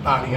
अस्सलाम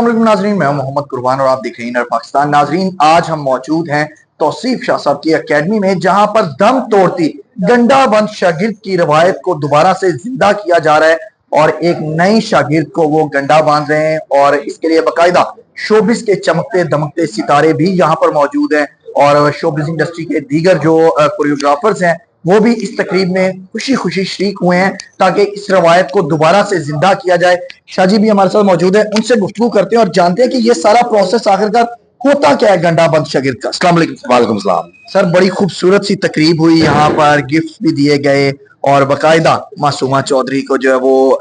वालेकुम नाजरीन, मैं मोहम्मद कुर्बान और आप देख रहे हैं इनर पाकिस्तान। नाजरीन, आज हम मौजूद हैं तौसीफ शाह साहब की एकेडमी में, जहां पर दम तोड़ती गंडाबंद शागिर्द की रवायत को दोबारा से जिंदा किया जा रहा है और एक नई शागिर्द को वो गंडा बांध रहे हैं। और इसके लिए बाकायदा शोबिस के चमकते दमकते सितारे भी यहाँ पर मौजूद हैं और शोबिस इंडस्ट्री के दीगर जो कोरियोग्राफर्स हैं वो भी इस तकरीब में खुशी खुशी शरीक हुए हैं ताकि इस रवायत को दोबारा से जिंदा किया जाए। शाह जी भी हमारे साथ मौजूद है, उनसे गुफ्तगू करते हैं और जानते हैं कि ये सारा प्रोसेस आखिरकार होता क्या है गंडाबंद शागिर्द का। अस्सलाम वालेकुम। वालेकुम सलाम। सर, बड़ी खूबसूरत सी तकरीब हुई यहाँ पर, गिफ्ट भी दिए गए और बाकायदा मासूमा चौधरी को जो है वो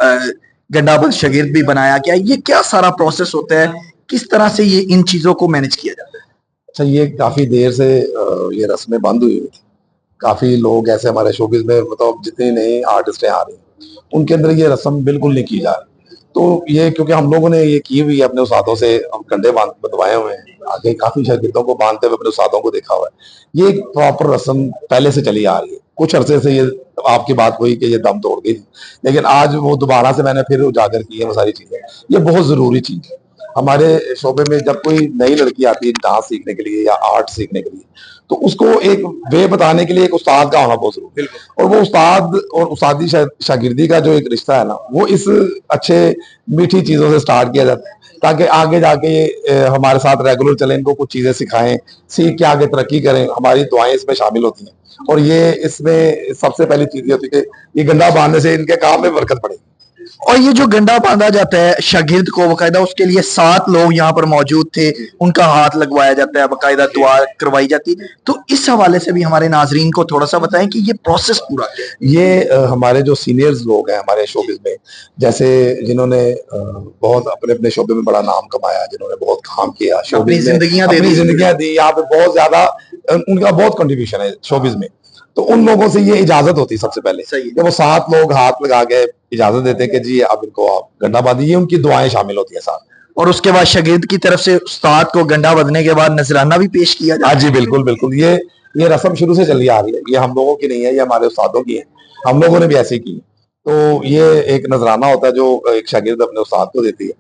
गंडाबंद शागिर्द भी बनाया गया। ये क्या सारा प्रोसेस होता है, किस तरह से ये इन चीजों को मैनेज किया जाता है? अच्छा, ये काफी देर से ये रस्में बंद हुई थी। काफी लोग ऐसे हमारे शोबिस में, मतलब जितनी नई आर्टिस्टें आ रही हैं उनके अंदर ये रस्म बिल्कुल नहीं की जा रही। तो ये क्योंकि हम लोगों ने ये की हुई है, अपने उस्तादों से हम कंधे बंधवाए हुए हैं, आगे काफी शागिर्दों को बांधते हुए अपने उस्तादों को देखा हुआ है। ये एक प्रॉपर रस्म पहले से चली आ रही है। कुछ अरसे से ये आपकी बात हुई कि ये दम तोड़ गई, लेकिन आज वो दोबारा से मैंने फिर उजागर की है वो सारी चीजें। ये बहुत जरूरी चीज है हमारे शोबे में। जब कोई नई लड़की आती है डांस सीखने के लिए या आर्ट सीखने के लिए, तो उसको एक वे बताने के लिए एक उस्ताद का होना बहुत जरूरी है। और वो उस्ताद और उस्तादी शागिर्दी का जो एक रिश्ता है ना, वो इस अच्छे मीठी चीजों से स्टार्ट किया जाता है ताकि आगे जाके ये हमारे साथ रेगुलर चले, इनको कुछ चीजें सिखाएं, सीख के आगे तरक्की करें। हमारी दुआएं इसमें शामिल होती हैं और ये इसमें सबसे पहली चीज ये होती है कि ये गंडा बांधने से इनके काम में बरकत पड़ेगी। और ये जो गंडा बांधा जाता है शागिर्द को, बाकायदा उसके लिए 7 लोग यहाँ पर मौजूद थे, उनका हाथ लगवाया जाता है, बाकायदा दुआ करवाई जाती है। तो इस हवाले से भी हमारे नाजरीन को थोड़ा सा बताएं कि ये प्रोसेस पूरा क्या है। ये हमारे जो सीनियर्स लोग हैं हमारे शोबिस में, जैसे जिन्होंने बहुत अपने अपने शोबे में बड़ा नाम कमाया, जिन्होंने बहुत काम किया, अपनी जिंदगियां दी, यहाँ पे बहुत ज्यादा उनका बहुत कंट्रीब्यूशन है शोबिस में। तो उन लोगों से ये इजाजत होती है सबसे पहले कि वो 7 लोग हाथ लगा के इजाजत देते हैं कि जी अब इनको आप गंडा बांधिए, उनकी दुआएं शामिल होती है साथ। और उसके बाद शागिर्द की तरफ से उस्ताद को गंडा बंधने के बाद नजराना भी पेश किया जाता है। हाँ जी, बिल्कुल बिल्कुल। ये रस्म शुरू से चली आ रही है, ये हम लोगों की नहीं है, ये हमारे उस्तादों की है, हम लोगों ने भी ऐसे की। तो ये एक नजराना होता है जो एक शागिर्द अपने उस्ताद को देती है,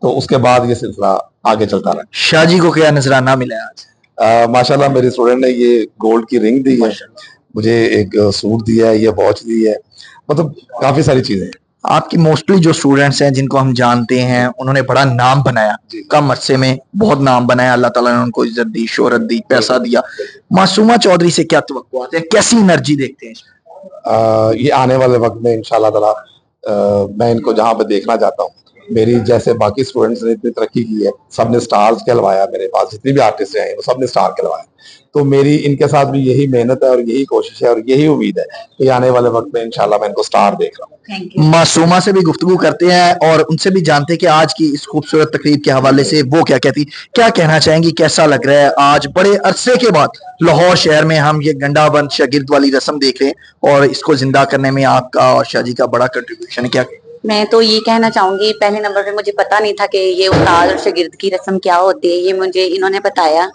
तो उसके बाद ये सिलसिला आगे चलता रहा। शाह जी को क्या नजराना मिला आज? माशाल्लाह मेरी स्टूडेंट ने ये गोल्ड की रिंग दी है, मुझे एक सूट दिया है, ये वॉच दी है, मतलब काफी सारी चीजें। आपकी मोस्टली जो स्टूडेंट्स हैं जिनको हम जानते हैं, उन्होंने बड़ा नाम बनाया, कम अरसे में बहुत नाम बनाया, अल्लाह ताला ने उनको इज्जत दी, शोहरत दी, पैसा दिया। मासूमा चौधरी से क्या तवक्कुआत है, कैसी एनर्जी देखते हैं? ये आने वाले वक्त में इंशाल्लाह ताला मैं इनको जहां पे देखना चाहता हूँ, मेरी जैसे बाकी स्टूडेंट्स ने इतनी तरक्की की है, सबने स्टार्स कहलवाया, मेरे पास जितनी भी आर्टिस्ट आए वो सबने स्टार कहलवाया। तो मेरी इनके साथ भी यही मेहनत है और यही कोशिश है और यही उम्मीद है कि आने वाले वक्त में इंशाल्लाह मैं इनको स्टार देख रहा हूँ। मासूमा से भी गुफ्तगू करते हैं और उनसे भी जानते हैं कि आज की इस खूबसूरत तकरीब के हवाले से वो क्या कहती, क्या कहना चाहेंगी, कैसा लग रहा है आज बड़े अरसे के बाद लाहौर शहर में हम ये गंडाबंद शागिर्द वाली रस्म देख रहे हैं और इसको जिंदा करने में आपका और शाह जी का बड़ा कंट्रीब्यूशन है। क्या मैं तो ये कहना चाहूंगी, पहले नंबर पे मुझे पता नहीं था कि ये उस्ताद और शागिर्द की रस्म क्या होती है। ये मुझे इन्होंने बताया,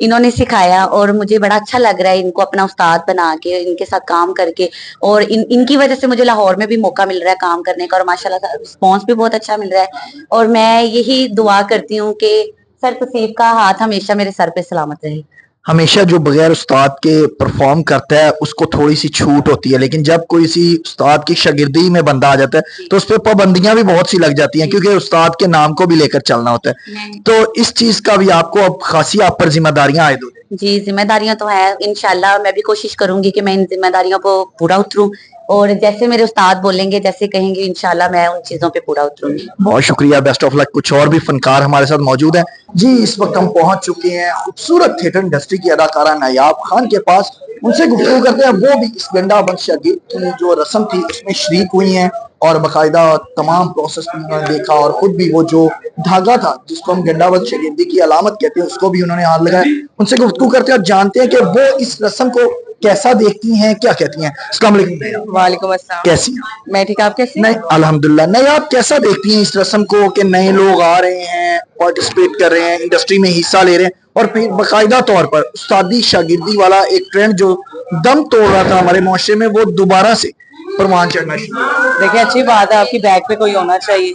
इन्होंने सिखाया और मुझे बड़ा अच्छा लग रहा है इनको अपना उस्ताद बना के, इनके साथ काम करके। और इनकी वजह से मुझे लाहौर में भी मौका मिल रहा है काम करने का और माशाल्लाह रिस्पॉन्स भी बहुत अच्छा मिल रहा है। और मैं यही दुआ करती हूँ कि सर तौसीफ का हाथ हमेशा मेरे सर पे सलामत रहे। हमेशा जो बगैर उस्ताद के परफॉर्म करता है उसको थोड़ी सी छूट होती है, लेकिन जब कोई सी उस्ताद की शागिर्दी में बंदा आ जाता है तो उस पर पाबंदियां भी बहुत सी लग जाती हैं, क्योंकि उस्ताद के नाम को भी लेकर चलना होता है। तो इस चीज का भी आपको अब खासी आप पर जिम्मेदारियां आयद हो जाएंगी। जी, जिम्मेदारियां तो है, इंशाल्लाह मैं भी कोशिश करूंगी कि मैं इन जिम्मेदारियों को पूरा उतरूं और जैसे मेरे उस्ताद बोलेंगे, जैसे कहेंगे, इंशाल्लाह मैं उन चीजों पे पूरा उतरूंगी। बहुत शुक्रिया, बेस्ट ऑफ लक। कुछ और भी फनकार हमारे साथ मौजूद हैं। जी, इस वक्त हम पहुंच चुके हैं खूबसूरत थिएटर इंडस्ट्री की अदाकारा नायाब खान के पास, उनसे गुफ्तगू करते हैं। वो भी इस गंडाबंद शागिर्द की जो रस्म थी उसमें शरीक हुई हैं और बाकायदा तमाम प्रोसेस उन्होंने देखा और खुद भी वो जो धागा था जिसको हम गंडाबंद शागिर्दी की अलामत कहते हैं उसको भी उन्होंने हाथ लगाया। उनसे गुफ्तगू करते हैं और जानते हैं कि वो इस रस्म को कैसा देखती हैं, क्या कहती हैं। अस्सलाम वालेकुम। वालेकुम अस्सलाम। कैसी हैं? मैं ठीक, आप कैसी? नहीं, अल्हम्दुलिल्लाह। नहीं, आप कैसा देखती हैं इस रस्म को कि नए लोग आ रहे हैं, पार्टिसिपेट कर रहे हैं, इंडस्ट्री में हिस्सा ले रहे हैं और फिर बाकायदा तौर पर उस्तादी शागिर्दी वाला एक ट्रेंड जो दम तोड़ रहा था हमारे मुआशरे में, वो दोबारा से परवान चढ़ना शुरू? देखिए अच्छी बात है, आपकी बैक पे कोई होना चाहिए,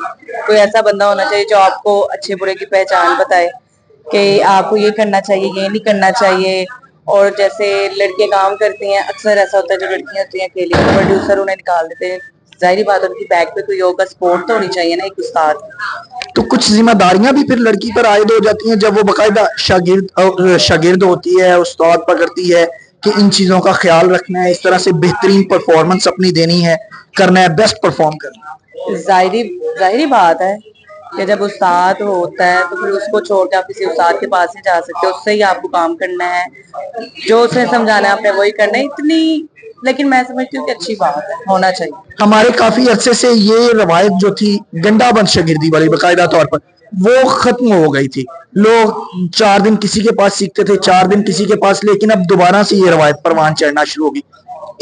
कोई ऐसा बंदा होना चाहिए जो आपको अच्छे बुरे की पहचान बताए कि आपको ये करना चाहिए, ये नहीं करना चाहिए। और जैसे लड़के काम करती हैं, अक्सर ऐसा होता है जो लड़कियां होती हैं अकेली, प्रोड्यूसर उन्हें निकाल देते हैं, जाहिर बात है उनकी बैक पे कोई होगा, सपोर्ट तो होनी चाहिए ना एक उस्ताद। तो कुछ जिम्मेदारियां भी फिर लड़की पर आयद हो जाती हैं जब वो बकायदा शागिर्द होती है, उस्ताद पकड़ती है कि इन चीजों का ख्याल रखना है, इस तरह से बेहतरीन परफॉर्मेंस अपनी देनी है, करना है, बेस्ट परफॉर्म करना है। जाहिरी बात है कि जब उस्ताद होता है तो फिर उसको छोड़ के आप किसी उस्ताद के पास नहीं जा सकते, उससे ही आपको काम करना है, जो उसे समझाना है आपने वही करना है। इतनी, लेकिन मैं समझती हूँ कि अच्छी बात है, होना चाहिए। हमारे काफी अरसे से ये रवायत जो थी गंडाबंद शागिर्दी वाली बकायदा तौर पर, वो खत्म हो गई थी। लोग 4 दिन किसी के पास सीखते थे, 4 दिन किसी के पास, लेकिन अब दोबारा से ये रवायत परवान चढ़ना शुरू होगी।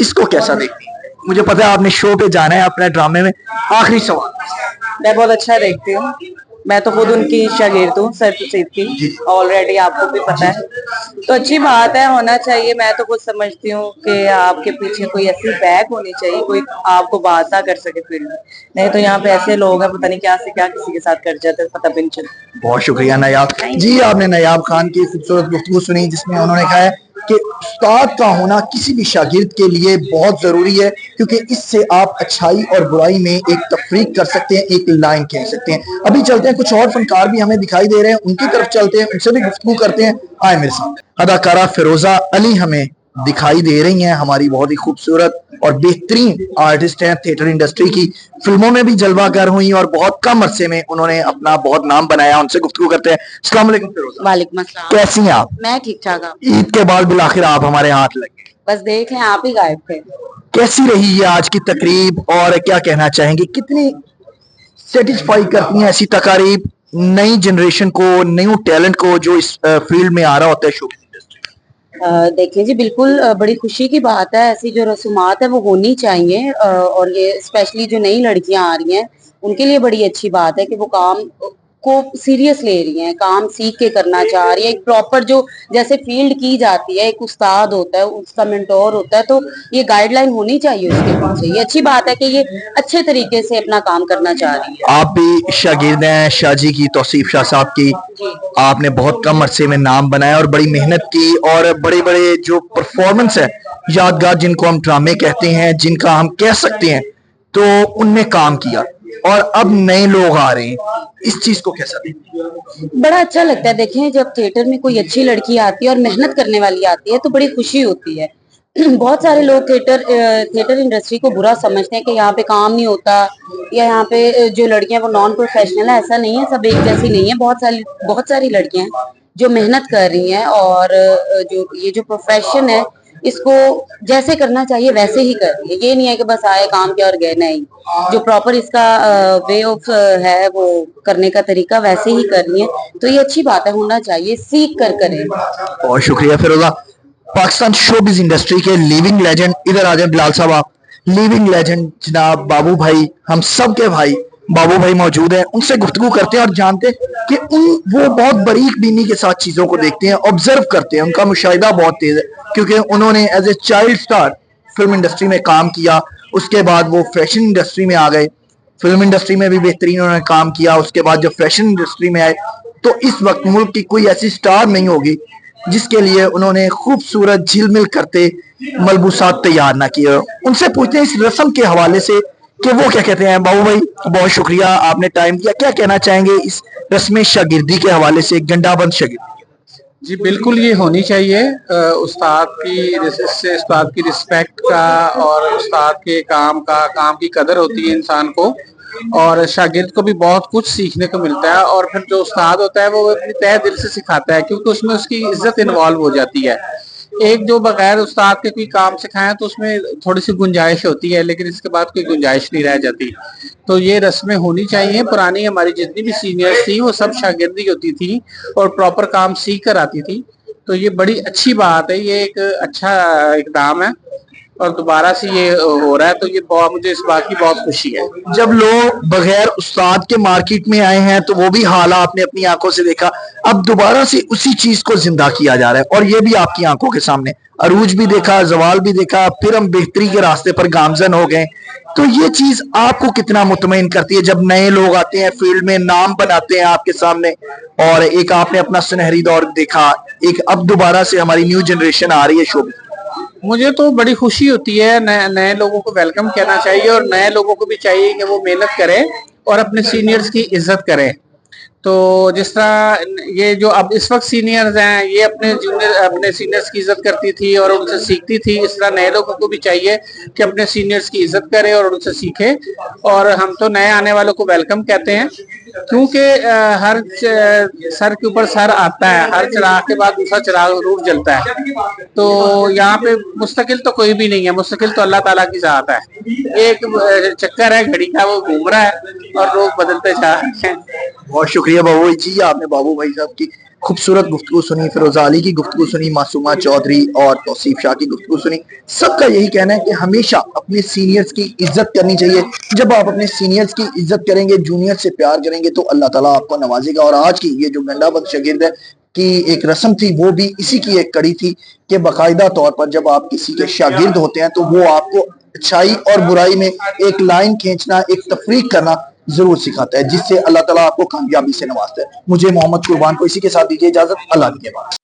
इसको कैसा देखती हैं? मुझे पता है आपने शो पे जाना है अपने ड्रामे में। आखिरी सवाल, मैं बहुत अच्छा देखती हूँ, मैं तो खुद उनकी शागिर्द हूँ सरफसीद की, ऑलरेडी आपको भी पता है, तो अच्छी बात है, होना चाहिए। मैं तो खुद समझती हूँ कि आपके पीछे कोई ऐसी बैक होनी चाहिए, कोई आपको बात ना कर सके फील्ड में, नहीं तो यहाँ पे ऐसे लोग हैं पता नहीं क्या से क्या किसी के साथ कर जाते हैं, पता भी नहीं चलता। बहुत शुक्रिया नायाब जी, आपने नायाब खान की खूबसूरत गुफ्तगू सुनी जिसमें उन्होंने कहा है कि उस्ताद का होना किसी भी शागिर्द के लिए बहुत जरूरी है, क्योंकि इससे आप अच्छाई और बुराई में एक तफरीक कर सकते हैं, एक लाइन कह सकते हैं। अभी चलते हैं, कुछ और फनकार भी हमें दिखाई दे रहे हैं, उनकी तरफ चलते हैं, उनसे भी गुफ्तगू करते हैं। आए मेरे साथ अदाकारा फिरोजा अली हमें दिखाई दे रही हैं, हमारी बहुत ही खूबसूरत और बेहतरीन आर्टिस्ट हैं, थिएटर इंडस्ट्री की, फिल्मों में भी जलवागर हुई और बहुत कम अरसे में उन्होंने अपना बहुत नाम बनाया। उनसे गुफ्तगू करते हैं। अस्सलाम वालेकुम फिरोजा। वालेकुम अस्सलाम। कैसी हैं आप? मैं ठीक ठाक हूँ। ईद के बाद बिलाखिर आप हमारे हाथ लगे, बस देख लें आप ही गायब थे। कैसी रही ये आज की तकरीब और क्या कहना चाहेंगे? कितनी सेटिस्फाई करती हैं ऐसी तकारीब नई जनरेशन को, न्यू टैलेंट को जो इस फील्ड में आ रहा होता है शो? देखिए जी, बिल्कुल बड़ी खुशी की बात है, ऐसी जो रसूमात है वो होनी चाहिए, और ये स्पेशली जो नई लड़कियां आ रही हैं उनके लिए बड़ी अच्छी बात है कि वो काम को सीरियस ले रही हैं, काम सीख के करना चाह रही है। एक प्रॉपर जो जैसे फील्ड की जाती है, एक उस्ताद होता है, उसका मेंटोर होता है, तो ये गाइडलाइन होनी चाहिए उसके पीछे। ये अच्छी बात है कि ये अच्छे तरीके से अपना काम करना चाह रही है। आप भी शागिर्द हैं शाहजी की, तौसीफ शाह साहब की। आपने बहुत कम अरसे में नाम बनाया और बड़ी मेहनत की, और बड़े बड़े जो परफॉर्मेंस है यादगार, जिनको हम ड्रामे कहते हैं, जिनका हम कह सकते हैं, तो उनने काम किया और अब नए लोग आ रहे हैं। इस चीज को कैसा देखते हैं? बड़ा अच्छा लगता है। देखें, जब थिएटर में कोई अच्छी लड़की आती है और मेहनत करने वाली आती है तो बड़ी खुशी होती है। बहुत सारे लोग थिएटर इंडस्ट्री को बुरा समझते हैं कि यहाँ पे काम नहीं होता, या यहाँ पे जो लड़कियां वो नॉन प्रोफेशनल है। ऐसा नहीं है, सब एक जैसी नहीं है। बहुत सारी लड़कियां हैं जो मेहनत कर रही हैं, और जो प्रोफेशन है इसको जैसे करना चाहिए वैसे ही कर रही है। ये नहीं है कि बस आए काम किया और गए, नहीं, जो प्रॉपर इसका वे ऑफ है वो करने का तरीका वैसे ही कर रही है। तो ये अच्छी बात है, होना चाहिए, सीख कर करें। बहुत शुक्रिया फिरोजा। पाकिस्तान शोबिज इंडस्ट्री के लिविंग लेजेंड, इधर आ जाए बिलाल साहब। आप लिविंग लेजेंड जनाब बाबू भाई, हम सब के भाई बाबू भाई मौजूद हैं, उनसे गुफ्तगू करते हैं और जानते हैं कि वो बहुत बारीक बीनी के साथ चीजों को देखते हैं, ऑब्जर्व करते हैं, उनका मुशाहिदा बहुत तेज है, क्योंकि उन्होंने as a child star film industry में काम किया, उसके बाद वो फैशन इंडस्ट्री में आ गए, फिल्म इंडस्ट्री में भी बेहतरीन उन्होंने काम किया, उसके बाद जब फैशन इंडस्ट्री में आए तो इस वक्त मुल्क की कोई ऐसी स्टार नहीं होगी जिसके लिए उन्होंने खूबसूरत झिलमिल करते मलबूसात तैयार ना किए। उनसे पूछते हैं इस रस्म के हवाले से कि वो क्या कहते हैं। बाबू भाई बहुत शुक्रिया, आपने टाइम दिया, क्या कहना चाहेंगे इस रस्म शागिर्दी के हवाले से, गंडाबंद शागिर्दी? जी बिल्कुल, ये होनी चाहिए। उस्ताद की रिस्पेक्ट का और उस्ताद के काम की कदर होती है इंसान को, और शागिर्द को भी बहुत कुछ सीखने को मिलता है। और फिर जो उस्ताद होता है वो अपनी तहे दिल से सिखाता है, क्योंकि उसमें उसकी इज्जत इन्वॉल्व हो जाती है। एक जो बगैर उस्ताद के कोई काम सिखाए तो उसमें थोड़ी सी गुंजाइश होती है, लेकिन इसके बाद कोई गुंजाइश नहीं रह जाती। तो ये रस्में होनी चाहिए। पुरानी हमारी जितनी भी सीनियर्स थी वो सब शागिर्दी होती थी और प्रॉपर काम सीख कर आती थी। तो ये बड़ी अच्छी बात है, ये एक अच्छा इकदाम है और दोबारा से ये हो रहा है, तो ये मुझे इस बात की बहुत खुशी है। जब लोग बगैर उस्ताद के मार्केट में आए हैं तो वो भी हाल आपने अपनी आंखों से देखा, अब दोबारा से उसी चीज को जिंदा किया जा रहा है, और ये भी आपकी आंखों के सामने। अरूज भी देखा, जवाल भी देखा, फिर हम बेहतरी के रास्ते पर गामजन हो गए। तो ये चीज आपको कितना मुतमईन करती है जब नए लोग आते हैं, फील्ड में नाम बनाते हैं आपके सामने, और एक आपने अपना सुनहरी दौर देखा, एक अब दोबारा से हमारी न्यू जनरेशन आ रही है शो में? मुझे तो बड़ी खुशी होती है, नए लोगों को वेलकम कहना चाहिए, और नए लोगों को भी चाहिए कि वो मेहनत करें और अपने सीनियर्स की इज्जत करें। तो जिस तरह ये जो अब इस वक्त सीनियर्स हैं, ये अपने सीनियर्स की इज्जत करती थी और उनसे सीखती थी, इस तरह नए लोगों को भी चाहिए कि अपने सीनियर्स की इज्जत करें और उनसे सीखें। और हम तो नए आने वालों को वेलकम कहते हैं, क्योंकि हर सर के ऊपर सर आता है, हर चिराग के बाद दूसरा चिराग जरूर जलता है। तो यहाँ पे मुस्तकिल तो कोई भी नहीं है, मुस्तकिल तो अल्लाह ताला की ज़ात है। एक चक्कर है घड़ी का, वो घूम रहा है और लोग बदलते जा रहे हैं। बहुत शुक्रिया बाबू जी, आपने बाबू भाई साहब की खूबसूरत गुफ्तगू सुनी, फिरोजा अली की गुफ्तगू सुनी, मासूमा चौधरी और तौसीफ शाह की गुफ्तगू सुनी। सबका यही कहना है कि हमेशा अपने सीनियर्स की इज्जत करनी चाहिए। जब आप अपने सीनियर्स की इज्जत करेंगे, जूनियर से प्यार करेंगे, तो अल्लाह ताला आपको नवाजेगा। और आज की ये जो गंडाबंद शागिर्द है की एक रस्म थी, वो भी इसी की एक कड़ी थी कि बाकायदा तौर पर जब आप किसी के शागिर्द होते हैं तो वो आपको अच्छाई और बुराई में एक लाइन खींचना, एक तफरीक करना जरूर सिखाता है, जिससे अल्लाह ताला आपको कामयाबी से नवाजता है। मुझे मोहम्मद कुर्बान को इसी के साथ दीजिए इजाजत। अल्लाह के बाद।